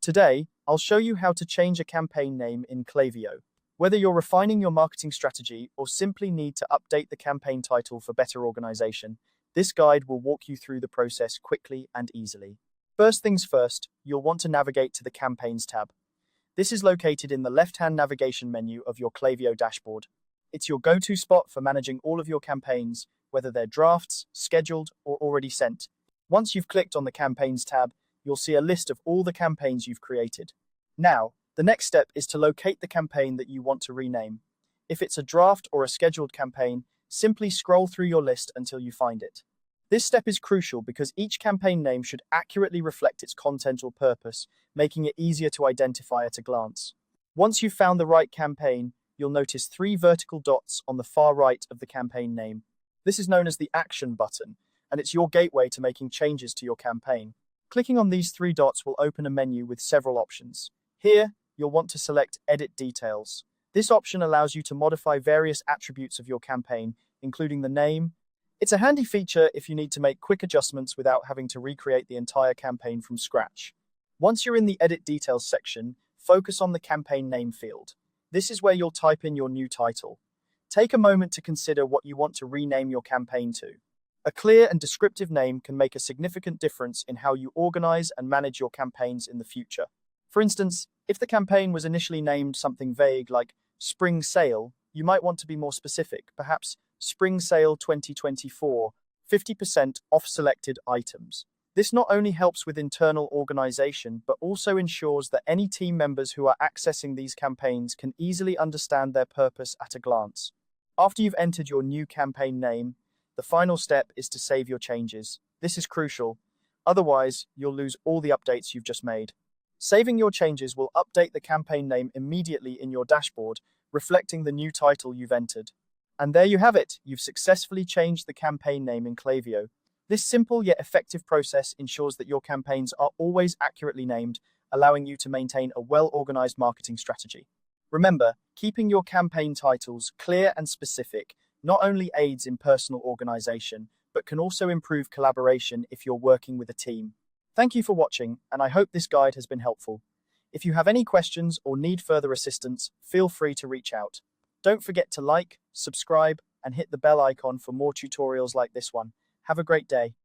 Today, I'll show you how to change a campaign name in Klaviyo. Whether you're refining your marketing strategy or simply need to update the campaign title for better organization, this guide will walk you through the process quickly and easily. First things first, you'll want to navigate to the Campaigns tab. This is located in the left-hand navigation menu of your Klaviyo dashboard. It's your go-to spot for managing all of your campaigns, whether they're drafts, scheduled, or already sent. Once you've clicked on the Campaigns tab, you'll see a list of all the campaigns you've created. Now, the next step is to locate the campaign that you want to rename. If it's a draft or a scheduled campaign, simply scroll through your list until you find it. This step is crucial because each campaign name should accurately reflect its content or purpose, making it easier to identify at a glance. Once you've found the right campaign, you'll notice 3 vertical dots on the far right of the campaign name. This is known as the Action button, and it's your gateway to making changes to your campaign. Clicking on these 3 dots will open a menu with several options. Here, you'll want to select Edit Details. This option allows you to modify various attributes of your campaign, including the name. It's a handy feature if you need to make quick adjustments without having to recreate the entire campaign from scratch. Once you're in the Edit Details section, focus on the campaign name field. This is where you'll type in your new title. Take a moment to consider what you want to rename your campaign to. A clear and descriptive name can make a significant difference in how you organize and manage your campaigns in the future. For instance, if the campaign was initially named something vague like Spring Sale, you might want to be more specific, perhaps Spring Sale 2024, 50% off selected items. This not only helps with internal organization, but also ensures that any team members who are accessing these campaigns can easily understand their purpose at a glance. After you've entered your new campaign name, the final step is to save your changes. This is crucial, otherwise you'll lose all the updates you've just made. Saving your changes will update the campaign name immediately in your dashboard, reflecting the new title you've entered. And there you have it, you've successfully changed the campaign name in Klaviyo. This simple yet effective process ensures that your campaigns are always accurately named, allowing you to maintain a well-organized marketing strategy. Remember, keeping your campaign titles clear and specific not only aids in personal organization, but can also improve collaboration if you're working with a team. Thank you for watching, and I hope this guide has been helpful. If you have any questions or need further assistance, feel free to reach out. Don't forget to like, subscribe, and hit the bell icon for more tutorials like this one. Have a great day.